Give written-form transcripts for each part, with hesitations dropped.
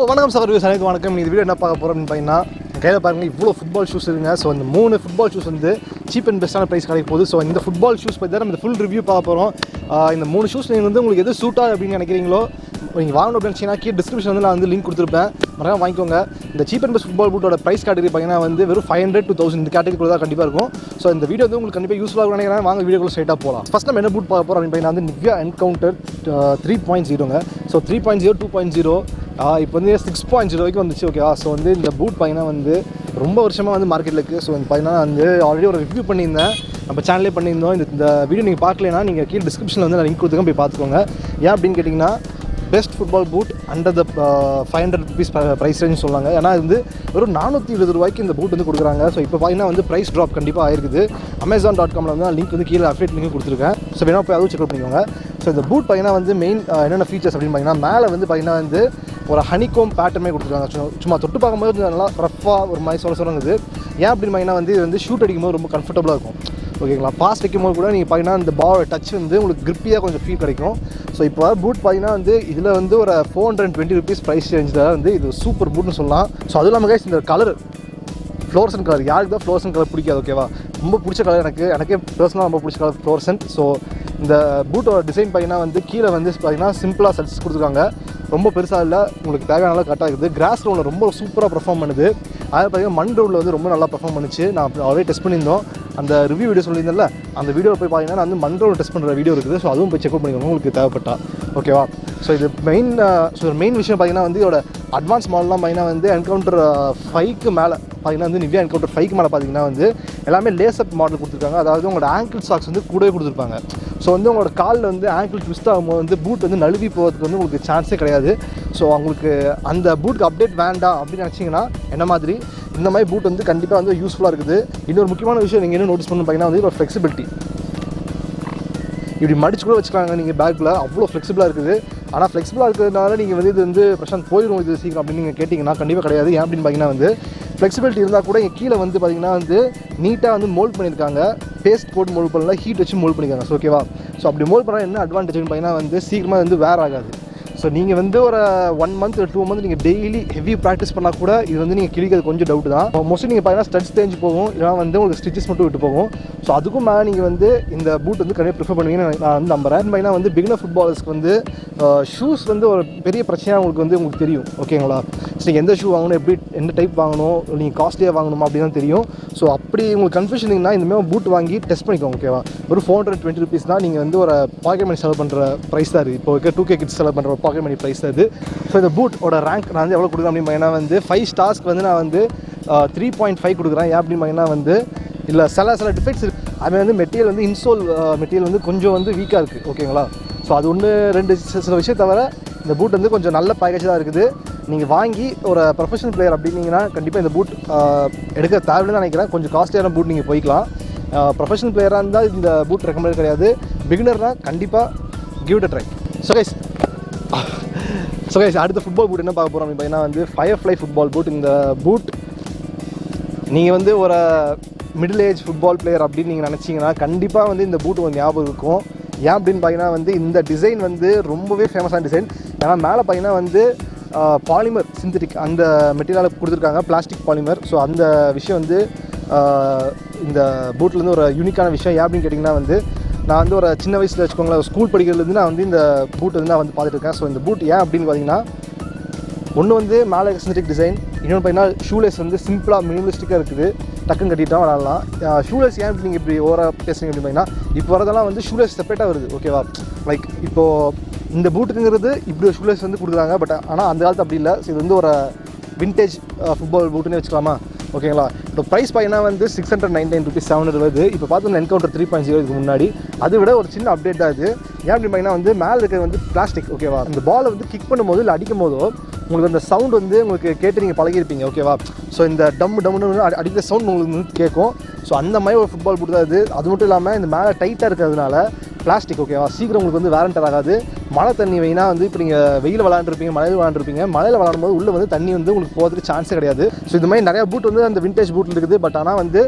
வணக்கம் சகோதரர்களே, அனைவருக்கும் வணக்கம். இந்த வீடியோ என்ன பார்க்க போகிறோம் அப்படின்னா, கையில் பாருங்கள் இவ்வளோ ஃபுட்பால் ஷூஸ் இருக்குங்க. ஸோ இந்த 3 ஃபுட்பால் ஷூஸ் வந்து சீப் அண்ட் பெஸ்ட்டான ப்ரைஸ் கிடைக்க போகுது. ஸோ இந்த ஃபுட்பால் ஷூஸ் பற்றி தான் நம்ம இந்த ஃபுல் ரிவ்யூ பார்க்க போகிறோம். இந்த 3 ஷூஸ் நீங்கள் வந்து உங்களுக்கு எது சூட்டாக அப்படின்னு நினைக்கிறீங்களோ நீங்கள் வாங்கணும் அப்படின்னு நினச்சிங்கன்னா கீழே டிஸ்கிரிப்ஷன் வந்து நான் வந்து லிங்க் கொடுத்துருப்பேன், மறக்காம வாங்கிக்கோங்க. இந்த சீப் அண்ட் பெஸ்ட் ஃபுட்பால் பூட்டோட ப்ரைஸ் கேட்டகரி பார்த்தீங்கன்னா வந்து வெறும் 500 to 1000 இந்த கேட்டகரி தான் கண்டிப்பாக இருக்கும். ஸோ இந்த வீடியோ வந்து உங்களுக்கு கண்டிப்பாக யூஸ்ஃபுல்லாக நினைக்கிறேன். வாங்க வீடியோக்குள்ள ஸ்ட்ரைட்டாக போகலாம். ஃபஸ்ட் நம்ம என்ன பூட் பார்க்க போகிறோம் அப்படின்னு பார்த்தீங்கன்னா வந்து நிவ்யா என்கவுண்டர் 3.0ங்க. ஸோ 3.0 2.0 இப்போ வந்து 6.0 வரைக்கும் வந்துச்சு. ஓகேவா? ஸோ வந்து இந்த பூட் பார்த்தீங்கன்னா வந்து ரொம்ப வருஷமாக வந்து மார்க்கெட்டில் இருக்குது. ஸோ பார்த்தீங்கன்னா வந்து ஆல்ரெடி ஒரு ரிவ்யூ பண்ணியிருந்தேன், நம்ம சேனலே பண்ணியிருந்தோம். இந்த வீடியோ நீங்கள் பார்க்கலனா நீங்கள் கீழே டிஸ்கிரிப்ஷனில் வந்து நான் லிங்க் கொடுத்துருக்கேன், போய் பார்த்துக்கோங்க. ஏன் அப்படின்னு கேட்டிங்கன்னா best football boot under the 500 rupees price range சொன்னாங்க. ஏன்னா இது வந்து வெறும் 420 ரூபாய்க்கு இந்த பூட் வந்து கொடுக்குறாங்க. ஸோ இப்போ பார்த்தீங்கன்னா வந்து ப்ரைஸ் ட்ராப் கண்டிப்பாக ஆயிருக்குது. Amazon.comல வந்து லிங்க் வந்து கீழே அப்டேட் லிங்க் கொடுத்துருக்கேன். ஸோ வேணா போய் அதுவும் செக் பண்ணிக்கோங்க. ஸோ இந்த பூட் பார்த்தீங்கன்னா வந்து மெயின் என்னென்ன ஃபீச்சர்ஸ் அப்படின்னு பார்த்தீங்கன்னா, மேலே வந்து பார்த்தீங்கன்னா வந்து ஒரு ஹனிகோம் பேட்டர்னே கொடுத்துருக்காங்க. சும்மா தொட்டு பார்க்கும்போது நல்லா ரஃப்பாக ஒரு மாதிரி சொல்லுறது. ஏன் அப்படின்னு பார்த்தீங்கன்னா வந்து இது வந்து ஷூட் அடிக்கும்போது ரொம்ப கம்ஃபர்டபுளாக இருக்கும். ஓகேங்களா? பாஸ் வைக்கும்போது கூட நீங்கள் பார்த்தீங்கன்னா இந்த பால் டச் வந்து உங்களுக்கு கிரிப்பியாக கொஞ்சம் ஃபீல் கிடைக்கும். ஸோ இப்போ பூட் பார்த்தீங்கன்னா வந்து இதில் வந்து ஒரு 420 rupees ப்ரைஸ் ரேஞ்சில் வந்து இது சூப்பர் பூட்னு சொல்லலாம். ஸோ அதுவும் இல்லாமல் கைஸ் இந்த கலர் ஃப்ளோரசன்ட் கலர், யாருக்கு தான் ஃப்ளோரசன்ட் கலர் பிடிக்காது? ஓகேவா? ரொம்ப பிடிச்ச கலர் எனக்கே பர்சனலாக ரொம்ப பிடிச்ச கலர் ஃப்ளோரசன்ட். ஸோ இந்த பூட்டோட டிசைன் பார்த்தீங்கன்னா வந்து கீழே வந்து பார்த்தீங்கன்னா சிம்பிளாக செட்ஸ் கொடுத்துருக்காங்க. ரொம்ப பெருசாக இல்லை, உங்களுக்கு தேவையான கரெக்டாக இருக்குது. கிராஸ் ரோடில் ரொம்ப சூப்பராக பர்ஃபார்ம் பண்ணுது. அதை பார்த்தீங்கன்னா மண் ரோடில் வந்து ரொம்ப நல்லா பர்ஃபார்ம் பண்ணிச்சு. நான் ஆல்ரெடி டெஸ்ட் பண்ணியிருந்தோம், அந்த ரிவ்யூ வீடியோ சொல்லியிருந்தேன்ல, அந்த வீடியோவில் போய் பார்த்தீங்கன்னா நான் வந்து மண் ரோடு டெஸ்ட் பண்ணுற வீடியோ இருக்குது. ஸோ அதுவும் போய் செக் பண்ணிக்கோங்க உங்களுக்கு தேவைப்பட்டா. ஓகேவா? ஸோ இது மெயின் விஷயம் பார்த்தீங்கன்னா வந்து இதோட அட்வான்ஸ் மாடல்லாம் பார்த்தீங்கன்னா வந்து என்கவுண்டர் 5க்கு மேலே பார்த்தீங்கன்னா வந்து நிவ்யா என்கவுண்டர் 5க்கு மேலே பார்த்தீங்கன்னா வந்து எல்லாமே லேசப் மாடல் கொடுத்துருக்காங்க. அதாவது உங்களோட ஆங்கிள் சாக்ஸ் வந்து கூடவே கொடுத்துருப்பாங்க. ஸோ வந்து உங்களோட காலில் வந்து ஆங்கிள் ட்விஸ்ட் ஆகும்போது வந்து பூட் வந்து நழுவி போகிறதுக்கு வந்து உங்களுக்கு சான்ஸே கிடையாது. ஸோ உங்களுக்கு அந்த பூட்டுக்கு அப்டேட் வேண்டாம் அப்படின்னு நினச்சிங்கன்னா என்ன மாதிரி இந்த மாதிரி பூட் வந்து கண்டிப்பாக வந்து யூஸ்ஃபுல்லாக இருக்குது. இன்னொரு முக்கியமான விஷயம் நீங்கள் என்ன நோட்டீஸ் பண்ணணும் பார்த்தீங்கன்னா வந்து ஒரு ஃப்ளெக்சிபிலிட்டி. இப்படி மடிச்சு கூட வச்சுக்கலாங்க நீங்கள் பேக்கில், அவ்வளோ ஃப்ளெக்சிபிளாக இருக்குது. ஆனால் ஃப்ளெக்சிபிளாக இருக்கிறதுனால நீங்கள் வந்து இது வந்து பிரசாந்த் போயிடும் இது சீக்கிரம் அப்படின்னு நீங்கள் கேட்டிங்கன்னா கண்டிப்பாக கிடையாது. ஏன் அப்படின்னு பார்த்தீங்கன்னா வந்து ஃப்ளெக்சிபிலிட்டி இருந்தால் கூட இங்கே கீழே வந்து பார்த்தீங்கன்னா வந்து நீட்டாக வந்து மோல்ட் பண்ணியிருக்காங்க. பேஸ்ட் போட்டு மோல்ட் பண்ணல, ஹீட் வச்சு மோல்ட் பண்ணியிருக்காங்க. ஸோ ஓகேவா? ஸோ அப்படி மோல்ட் பண்ணால் என்ன அட்வான்டேஜ்னு பார்த்தீங்கன்னா வந்து சீக்கிரமாக வந்து வேர் ஆகாது. ஸோ நீங்கள் வந்து ஒரு 1 month 2 month நீங்கள் டெய்லி ஹெவி ப்ராக்டிஸ் பண்ணால் கூட இது வந்து நீங்கள் கிழிக்கிறது கொஞ்சம் டவுட் தான். மோஸ்ட்லி நீங்கள் பார்த்தீங்கன்னா ஸ்டட்ஸ் தேஞ்சு போகும், இல்லைனா வந்து உங்களுக்கு ஸ்டிச்சஸ் மட்டும் விட்டு போகும். ஸோ அதுக்கும் மேலே நீங்கள் வந்து இந்த பூட் வந்து கண்டிப்பாக ப்ரிஃபர் பண்ணுவீங்கன்னு நான் வந்து நம்புறேன். பார்த்தீங்கன்னா வந்து பிகினர் ஃபுட்பாலர்ஸ்க்கு வந்து ஷூஸ் வந்து ஒரு பெரிய பிரச்சனையாக உங்களுக்கு தெரியும். ஓகேங்களா? ஸோ நீங்கள் எந்த ஷூ வாங்கணும், எப்படி எந்த டைப் வாங்கணும், நீங்கள் காஸ்ட்லியாக வாங்கணுமா அப்படின்னு தான் தெரியும். ஸோ அப்படி உங்களுக்கு கன்ஃபியூஷன் இருந்தால் இந்தமாதிரி பூட் வாங்கி டெஸ்ட் பண்ணிக்கோங்க. ஓகேவா? ஒரு 420 rupees தான் நீங்கள் வந்து ஒரு பாக்கெட் மணி செலவு பண்ணுற ப்ரைஸ் தான் இருக்குது. இப்போ 2K கிட்ஸ் செலவு பண்ணுற ஒரு பாக்கெட் மணி ப்ரைஸ் தான் இது. ஸோ இந்த பூட்டோட ரேங்க் நான் வந்து எவ்வளோ கொடுக்குறேன் அப்படின்னு பார்த்தீங்கன்னா வந்து 5 ஸ்டார்ஸ்க்கு வந்து நான் வந்து 3.5 கொடுக்குறேன். ஏன் அப்படின்னு பார்த்தீங்கன்னா வந்து இல்லை சில டிஃபெக்ட்ஸ் இருக்குது. அதுமாதிரி வந்து மெட்டீரியல் வந்து இன்சோல் மெட்டீரியல் வந்து கொஞ்சம் வந்து வீக்காக இருக்குது. ஓகேங்களா? ஸோ அது 1-2 சில விஷயம் தவிர இந்த பூட் வந்து கொஞ்சம் நல்ல பேக்கேஜ் தான் இருக்குது. நீங்கள் வாங்கி ஒரு ப்ரொஃபஷனல் பிளேயர் அப்படின்னீங்கன்னா கண்டிப்பாக இந்த பூட் எடுக்க தேவைன்னு தான் நினைக்கிறேன். கொஞ்சம் காஸ்ட்லியான பூட் நீங்கள் போய்க்கலாம். ப்ரொஃபஷனல் பிளேயராக இருந்தால் இந்த பூட் ரெக்கமெண்ட் கிடையாது. பிகினர்னால் கண்டிப்பாக give it a try. So guys அடுத்த ஃபுட்பால் பூட் என்ன பார்க்க போகிறோம் அப்படின்னு பார்த்தீங்கன்னா வந்து ஃபயர்ஃப்ளை ஃபுட்பால் பூட். இந்த பூட் நீங்கள் வந்து ஒரு மிடில் ஏஜ் ஃபுட்பால் பிளேயர் அப்படின்னு நீங்கள் நினச்சிங்கன்னா கண்டிப்பாக வந்து இந்த பூட் உங்களுக்கு ஞாபகம் இருக்கும். ஏன் அப்படின்னு பார்த்தீங்கன்னா வந்து இந்த டிசைன் வந்து ரொம்பவே ஃபேமஸான டிசைன். ஏன்னா மேலே பார்த்தீங்கன்னா வந்து பாலிமர் சிந்தட்டிக் அந்த மெட்டீரியலை கொடுத்துருக்காங்க, பிளாஸ்டிக் பாலிமர். ஸோ அந்த விஷயம் வந்து இந்த பூட்லேருந்து ஒரு யூனிக்கான விஷயம். ஏன் அப்படின்னு கேட்டிங்கன்னா வந்து நான் வந்து ஒரு சின்ன வயசில் வச்சுக்கோங்களேன், ஸ்கூல் படிக்கிறதுலேருந்து நான் வந்து இந்த பூட் வந்து நான் வந்து பார்த்துட்டு இருக்கேன். ஸோ இந்த பூட் ஏன் அப்படின்னு பார்த்தீங்கன்னா ஒன்று வந்து மேலே சிந்தட்டிக் டிசைன், இன்னொன்று பார்த்தீங்கன்னா ஷூலேஸ் வந்து சிம்பிளாக மினிமலிஸ்டிக்காக இருக்குது, டக்குன்னு கட்டிட்டு விளாட்லாம். ஷூலேஸ் ஏன் நீங்கள் இப்படி ஓவராக பேசுகிறீங்க அப்படின்னு பார்த்தீங்கன்னா இப்போ வரதெல்லாம் வந்து ஷூலேஸ் செப்பரேட்டாக வருது. ஓகேவா? லைக் இப்போது இந்த பூட்டுங்கிறது இப்படி ஷூலேஸ் வந்து கொடுக்குறாங்க. பட் ஆனால் அந்த காலத்து அப்படி இல்லை. ஸோ இது வந்து ஒரு விண்டேஜ் ஃபுட்பால் பூட்டுன்னு வச்சுக்கலாமா? ஓகேங்களா? இப்போ ப்ரைஸ் பார்த்தீங்கன்னா வந்து 699 rupees 700 வருது. இப்போ பார்த்தோம்னா என்கவுண்டர் 3.0 இதுக்கு முன்னாடி அதை விட ஒரு சின்ன அப்டேட் தான் இது. ஏன் அப்படின்னு பார்த்தீங்கன்னா வந்து மேலே இருக்கிறது வந்து பிளாஸ்டிக். ஓகேவா? இந்த பாலை வந்து கிக் பண்ணும்போது இல்லை அடிக்கும் போதோ உங்களுக்கு அந்த சவுண்ட் வந்து உங்களுக்கு கேட்டு நீங்கள் பழகிருப்பீங்க. ஓகேவா? ஸோ இந்த டம்னு அடிக்கிற சவுண்ட் உங்களுக்கு வந்து கேட்கும். ஸோ அந்த மாதிரி ஒரு ஃபுட்பால் பூட் தான் இது. அது மட்டும் இல்லாமல் இந்த மேலே டைட்டாக இருக்கிறதுனால பிளாஸ்டிக். ஓகேவா? சீக்கிரம் உங்களுக்கு வந்து வேரண்டர் ஆகாது. மழை தண்ணி வைனா வந்து இப்போ நீங்கள் வெயில் விளாண்டுருப்பீங்க, மழையில் விளாண்டுருப்பீங்க. மழையில் விளாடும்போது உள்ளே வந்து தண்ணி வந்து உங்களுக்கு போகிறதுக்கு சான்ஸே கிடையாது. ஸோ இந்த மாதிரி நிறையா பூட் வந்து அந்த விண்டேஜ் பூட்டில் இருக்குது. பட் ஆனால் வந்து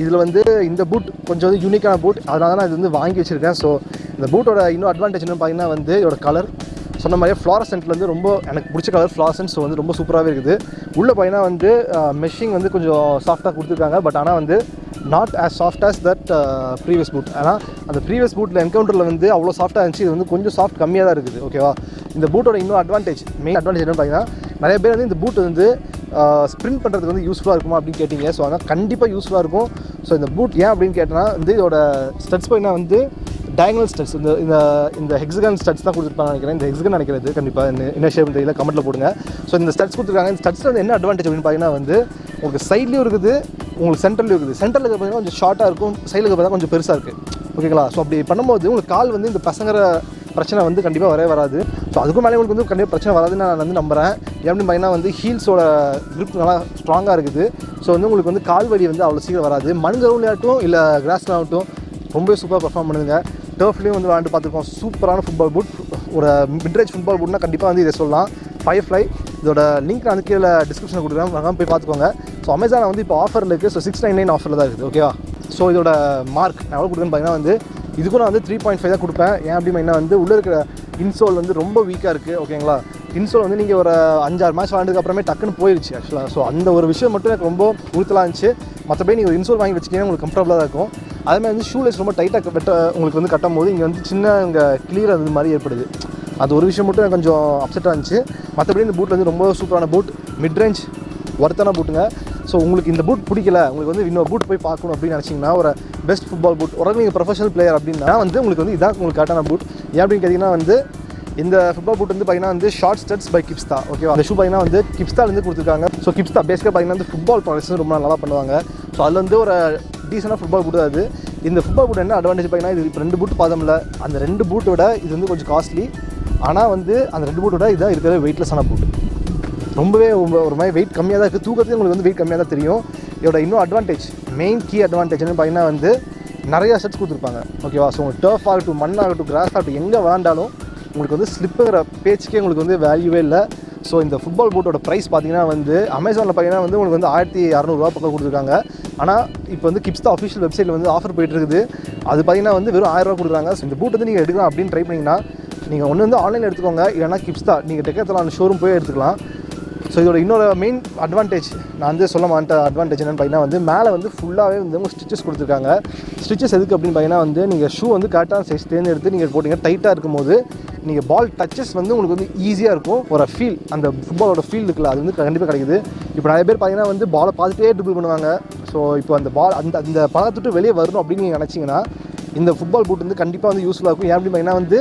இதில் வந்து இந்த பூட் கொஞ்சம் வந்து யூனிக்கான பூட், அதனால தான் நான் இது வந்து வாங்கி வச்சுருக்கேன். ஸோ இந்த பூட்டோட இன்னும் அட்வான்டேஜ் என்னன்னு பார்த்தீங்கன்னா வந்து இதோட கலர் சொன்ன மாதிரியே ஃப்ளாரசென்ட்டில் வந்து ரொம்ப எனக்கு பிடிச்ச கலர் ஃப்ளாரசென்ட். ஸோ வந்து ரொம்ப சூப்பராகவே இருக்குது. உள்ளே பார்த்தீங்கன்னா வந்து மெஷிங் வந்து கொஞ்சம் சாஃப்டாக கொடுத்துருக்காங்க. பட் ஆனால் வந்து not as soft as that previous boot. ஆனால் அந்த ப்ரீவியஸ் பூட்டில் என்கவுண்டரில் வந்து அவ்வளோ சாஃப்டாக இருந்துச்சு. இது வந்து கொஞ்சம் சாஃப்ட் கம்மியாக தான் இருக்குது. ஓகேவா, இந்த பூட்டோட இன்னும் மெயின் அட்வான்டேஜ் என்னன்னு பார்த்தீங்கன்னா, நிறைய பேர் வந்து இந்த பூட் வந்து ஸ்ப்ரிண்ட் பண்ணுறதுக்கு வந்து யூஸ்ஃபுல்லாக இருக்குமா அப்படின்னு கேட்டிங்க. ஸோ அதனால் கண்டிப்பாக யூஸ்ஃபுல்லாக இருக்கும். ஸோ இந்த பூட் ஏன் அப்படின்னு கேட்டோன்னா வந்து இதோட ஸ்டட்ஸ் பார்த்தீங்கன்னா வந்து டயகனல் ஸ்டட்ஸ், இந்த ஹெக்ஸகன் ஸ்டட்ஸ் தான் கொடுத்துருப்பாங்க நினைக்கிறேன். இந்த ஹெக்ஸகன் நினைக்கிறது கண்டிப்பாக என்ன ஷேப் தெரியல, கமெண்ட்டில் போடுங்க. ஸோ இந்த ஸ்டட்ஸ் கொடுத்துருக்காங்க. இந்த ஸ்டட்ஸில் வந்து என்ன அட்வான்டேஜ் அப்படின்னு பார்த்தீங்கன்னா வந்து உங்களுக்கு சைட்லேயும் இருக்குது, உங்களுக்கு சென்டர்லேயும் இருக்குது. சென்டரில் பார்த்தீங்கன்னா கொஞ்சம் ஷார்ட்டாக இருக்கும், சைடில் பார்த்தா கொஞ்சம் பெருசாக இருக்குது. ஓகேங்களா, ஸோ அப்படி பண்ணும்போது உங்களுக்கு கால் வந்து இந்த பசங்கிற பிரச்சனை வந்து கண்டிப்பாக வரவே வராது. ஸோ அதுக்கும் மேலே உங்களுக்கு வந்து கண்டிப்பாக பிரச்சனை வராதுன்னு நான் வந்து நம்புகிறேன். எப்படின்னு பார்த்தீங்கன்னா வந்து ஹீல்ஸோட grip நல்லா ஸ்ட்ராங்காக இருக்குது. ஸோ வந்து உங்களுக்கு வந்து கால் வலி வந்து அவ்வளோ சீக்கிரம் வராது. மண் கிரவுண்ட்லையாகட்டும் இல்லை கிராஸில் ஆகட்டும் ரொம்பவே சூப்பராக பர்ஃபார்ம் பண்ணுதுங்க. டர்ஃப்லேயும் வந்து விளாண்டு பார்த்துருக்கோம். சூப்பரான ஃபுட்பால் பூட், ஒரு மிட்ரேஜ் ஃபுட்பால் பூட்னா கண்டிப்பாக வந்து இதை சொல்லலாம். ஃபயர்ஃப்ளை இதோட லிங்க் நான் வந்து கீழே டிஸ்கிரிப்ஷனில் கொடுக்குறேன், வாங்க போய் பார்த்துக்கோங்க. ஸோ அமேசானில் வந்து இப்போ ஆஃபரில் இருக்குது. ஸோ 699 ஆஃபரில் தான் இருக்குது. ஓகேவா, ஸோ இதோட மார்க் நான் எவ்வளோ கொடுக்குறேன்னு பார்த்தீங்கன்னா வந்து இதுக்கும் நான் வந்து 3.5 தான் கொடுப்பேன். ஏன் அப்படின்னா வந்து உள்ளே இருக்கிற இன்சோல் வந்து ரொம்ப வீக்காக இருக்குது. ஓகேங்களா, இன்சோல் வந்து நீங்கள் ஒரு 5-6 மேட்ச் விளாண்டதுக்கு அப்புறமே டக்குன்னு போயிடுச்சு ஆக்சுவலாக. ஸோ அந்த ஒரு விஷயம் மட்டும் எனக்கு ரொம்ப உறுத்தலாக இருந்துச்சு. மற்றபடி நீங்கள் ஒரு இன்சோல் வாங்கி வச்சிங்கன்னா உங்களுக்கு கம்ஃபர்டபுளாக தான் இருக்கும். அதேமாதிரி வந்து ஷூலேஸ் ரொம்ப டைட்டாக உங்களுக்கு வந்து கட்டும் போது இங்கே வந்து சின்ன இங்கே கிளியர் அது மாதிரி ஏற்படுது. அது ஒரு விஷயம் மட்டும் எனக்கு கொஞ்சம் அப்செட்டாக இருந்துச்சு. மற்றபடி இந்த பூட் வந்து ரொம்ப சூப்பரான பூட், மிட்ரேஞ்ச் ஒர்த்தான பூட்டுங்க. ஸோ உங்களுக்கு இந்த பூட் பிடிக்கல, உங்களுக்கு வந்து இன்னொரு பூட் போய் பார்க்கணும் அப்படின்னு நினச்சிங்கன்னா ஒரு பெஸ்ட் ஃபுட்பால் பூட், ஒரு நீங்கள் ப்ரொஃபஷனல் பிளேயர் அப்படின்னா வந்து உங்களுக்கு வந்து இதான் உங்களுக்கு கரெக்டான பூட். ஏன் அப்படின்னு கேட்டிங்கன்னா வந்து இந்த ஃபுட்பால் பூட் வந்து பார்த்தீங்கன்னா வந்து ஷார்ட் ஸ்டட்ஸ் பை கிப்ஸ்டா. ஓகேவா, அந்த ஷூ பார்த்தீங்கன்னா வந்து கிப்ஸ்டாலேருந்து கொடுத்துருக்காங்க. ஸோ கிப்ஸ்டா பேசிக்காக பார்த்தீங்கன்னா வந்து ஃபுட்பால் ப்ராடக்ட்ஸ் ரொம்ப நல்லா பண்ணுவாங்க. ஸோ அதில் வந்து ஒரு டீசெண்டாக ஃபுட்பால் பூட் அது. இந்த ஃபுட்பால் பூட் என்ன அட்வான்டேஜ் பார்த்தீங்கன்னா இது இப்போ 2 பூட் பார்த்தோம்ல, அந்த 2 பூட்டோட இது வந்து கொஞ்சம் காஸ்ட்லி. ஆனால் வந்து அந்த 2 பூட்டோட இதான் இருக்கிற வெயிட்லெஸ்ஸான பூட். ரொம்பவே ஒரு மாதிரி வெயிட் கம்மியாக தான் இருக்குது. தூக்கத்துக்கு உங்களுக்கு வந்து வெயிட் கம்மியாக தான் தெரியும். இதோட இன்னும் அட்வான்டேஜ், மெயின் கீ அட்வான்டேஜ் என்னன்னு பார்த்தீங்கன்னா வந்து நிறையா செட்ஸ் கொடுத்துருப்பாங்க. ஓகேவா, ஸோ உங்களுக்கு டர்ஃப் ஆகட்டும், மண் ஆகட்டும், கிராஸ் ஆகட்டும், எங்கே விளாண்டாலும் உங்களுக்கு வந்து ஸ்லிப்புங்கிற பேச்சுக்கே உங்களுக்கு வந்து வேல்யூவே இல்லை. ஸோ இந்த ஃபுட்பால் பூட்டோட ப்ரைஸ் பார்த்தீங்கன்னா வந்து அமேசானில் பார்த்தீங்கன்னா வந்து உங்களுக்கு வந்து 1600 பக்கம் கொடுத்துருக்காங்க. ஆனால் இப்போ வந்து கிப்ஸ்டா அஃபிஷியல் வெப்சைட்டில் வந்து ஆஃபர் போயிட்டு இருக்குது. அது பார்த்தீங்கன்னா வந்து வெறும் 1000 கொடுக்குறாங்க. ஸோ இந்த பூட் வந்து நீங்கள் எடுக்கலாம் அப்படின்னு ட்ரை பண்ணிங்கன்னா நீங்கள் ஒன்று வந்து ஆன்லைனில் எடுத்துக்கோங்க, இல்லைனா கிப்ஸ்டா நீங்கள் டெக்கத்லான் ஷோரூம் போய் எடுத்துக்கலாம். ஸோ இதோட இன்னொரு மெயின் அட்வான்டேஜ் நான் வந்து சொல்ல மாட்டேன். அட்வான்டேஜ் என்னென்னு பார்த்தீங்கன்னா வந்து மேலே வந்து ஃபுல்லாகவே வந்து உங்கள் ஸ்டிச்சஸ் கொடுத்துருக்காங்க. ஸ்டிச்சஸ் எதுக்கு அப்படின்னு பார்த்தீங்கன்னா வந்து நீங்கள் ஷூ வந்து கரெக்டான சைஸ் தேர்ந்தெடுத்து நீங்கள் போட்டிங்க டைட்டாக இருக்கும்போது நீங்கள் பால் டச்சஸ் வந்து உங்களுக்கு வந்து ஈஸியாக இருக்கும். ஒரு ஃபீல், அந்த ஃபுட்பாலோட ஃபீல் இருக்குல்ல, அது வந்து கண்டிப்பாக கிடைக்குது. இப்போ நிறைய பேர் பார்த்தீங்கன்னா வந்து பாலை பார்த்துட்டே ட்ரிபிள் பண்ணுவாங்க. ஸோ இப்போ அந்த பால் அந்த பழத்துட்டு வெளியே வரணும் அப்படின்னு நீங்கள் நினச்சிங்கன்னா இந்த ஃபுட்பால் பூட் வந்து கண்டிப்பாக வந்து யூஸ்ஃபுல்லாக இருக்கும். ஏன் அப்படின்னு பார்த்தீங்கன்னா வந்து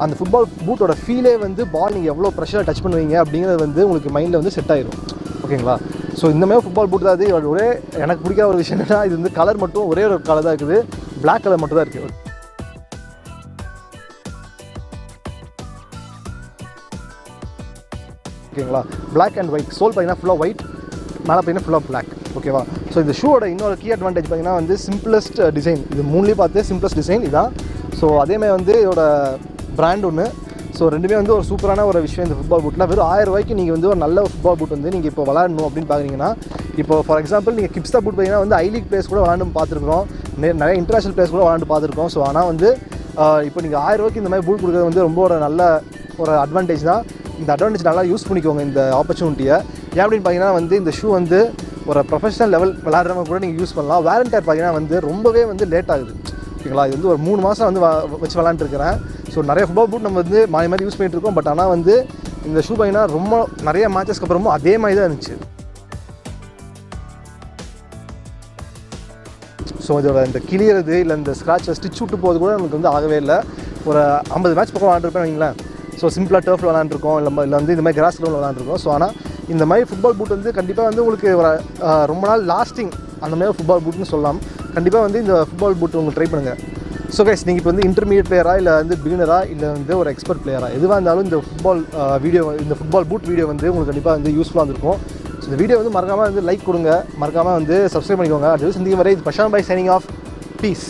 அந்த ஃபுட்பால் பூட்டோட ஃபீலே வந்து பால் நீங்கள் எவ்வளோ ப்ரெஷராக டச் பண்ணுவீங்க அப்படிங்கிறது வந்து உங்களுக்கு மைண்டில் வந்து செட் ஆயிடும். ஓகேங்களா, ஸோ இந்த மாதிரி ஃபுட்பால் பூட் தான் அது. ஒரே எனக்கு பிடிக்காத ஒரு விஷயம் என்னன்னா இது வந்து கலர் மட்டும் ஒரே ஒரு கலர் தான் இருக்குது, பிளாக் கலர் மட்டும் தான் இருக்குது. ஓகேங்களா, பிளாக் அண்ட் ஒயிட். சோல் பார்த்தீங்கன்னா ஃபுல்லாக ஒயிட், மேலே பார்த்தீங்கன்னா ஃபுல்லாக பிளாக். ஓகேவா, ஸோ இந்த ஷூவோட இன்னொரு கீ அட்வான்டேஜ் பார்த்தீங்கன்னா வந்து சிம்பிளஸ்ட் டிசைன். இது மூணுலேயும் பார்த்து சிம்பிளஸ்ட் டிசைன் இதான். ஸோ அதேமாதிரி வந்து இதோட பிராண்ட் ஒன்று. ஸோ ரெண்டுமே வந்து ஒரு சூப்பரான ஒரு விஷயம். இந்த ஃபுட்பால் பூட்டில் வெறும் 1000 ரூபாய்க்கு நீங்கள் வந்து ஒரு நல்ல ஃபுட்பால் பூட் வந்து நீங்கள் இப்போ விளாடணும் அப்படின்னு பார்க்குறீங்கன்னா, இப்போ ஃபார் எக்ஸாம்பிள் நீங்கள் கிப்ஸ்டா பூட் பார்த்தீங்கன்னா வந்து ஐ லீக் பிளேஸ் கூட விளாண்டு பார்த்துருக்கோம், நிறைய இன்டர்நேஷனல் பிளேஸ் கூட விளாண்டு பார்த்துருக்கோம். ஸோ ஆனால் வந்து இப்போ நீங்கள் 1000 ரூபாய்க்கு இந்த மாதிரி பூட் கொடுக்குறது வந்து ரொம்ப ஒரு நல்ல ஒரு அட்வான்டேஜ் தான். இந்த அட்வான்டேஜ் நல்லா யூஸ் பண்ணிக்கோங்க இந்த ஆப்பர்ச்சுனிட்டியை. ஏன் அப்படின்னு பார்த்தீங்கன்னா வந்து இந்த ஷூ வந்து ஒரு ப்ரொஃபஷனல் லெவல் விளாட்றவங்க கூட நீங்கள் யூஸ் பண்ணலாம். வாரண்டியர் பார்த்தீங்கன்னா வந்து ரொம்பவே வந்து லேட் ஆகுது. ஓகேங்களா, இது வந்து ஒரு 3 மாதம் வந்து வச்சு விளாண்டுருக்கிறேன். ஸோ நிறைய ஃபுட்பால் பூட் நம்ம வந்து மாறி மாதிரி யூஸ் பண்ணிகிட்டு இருக்கோம். பட் ஆனால் வந்து இந்த ஷூ பார்த்தீங்கன்னா ரொம்ப நிறைய மேட்சஸ்க்கு அப்புறமும் அதே மாதிரி தான் இருந்துச்சு. ஸோ இதோட இந்த கிளியறது இல்லை இந்த ஸ்க்ராட்சை ஸ்டிச் விட்டு போகிறது கூட நமக்கு வந்து ஆகவே இல்லை. ஒரு 50 மேட்ச் பக்கம் விளாண்டுருப்பேன் வைங்களேன். ஸோ சிம்பிளாக டர்ஃபில் விளாண்டுருக்கோம், இல்லை வந்து இந்த மாதிரி கிராஸ் கிரவுண்டில் விளாண்டுருக்கோம். ஸோ ஆனால் இந்த மாதிரி ஃபுட்பால் பூட் வந்து கண்டிப்பாக வந்து உங்களுக்கு ஒரு ரொம்ப நாள் லாஸ்டிங் அந்த மாதிரி ஃபுட்பால் பூட்னு சொல்லலாம். கண்டிப்பாக வந்து இந்த ஃபுட்பால் பூட் உங்களுக்கு ட்ரை பண்ணுங்கள். ஸோ கைஸ், நீங்கள் இப்போ வந்து இன்டர்மீடியட் பிளேயரா இல்லை வந்து பிகினரா இல்லை வந்து ஒரு எக்ஸ்பர்ட் பிளேயரா எதுவாக இருந்தாலும் இந்த ஃபுட்பால் பூட் வீடியோ வந்து உங்களுக்கு கண்டிப்பாக வந்து யூஸ்ஃபுல்லாக இருந்திருக்கும். ஸோ இந்த வீடியோ வந்து மறக்காமல் வந்து லைக் கொடுங்க, மறக்காமல் வந்து சப்ஸ்கிரைப் பண்ணிக்கோங்க. அது சந்திக்கும் வரை இது Prashanth bhai signing off. Piece.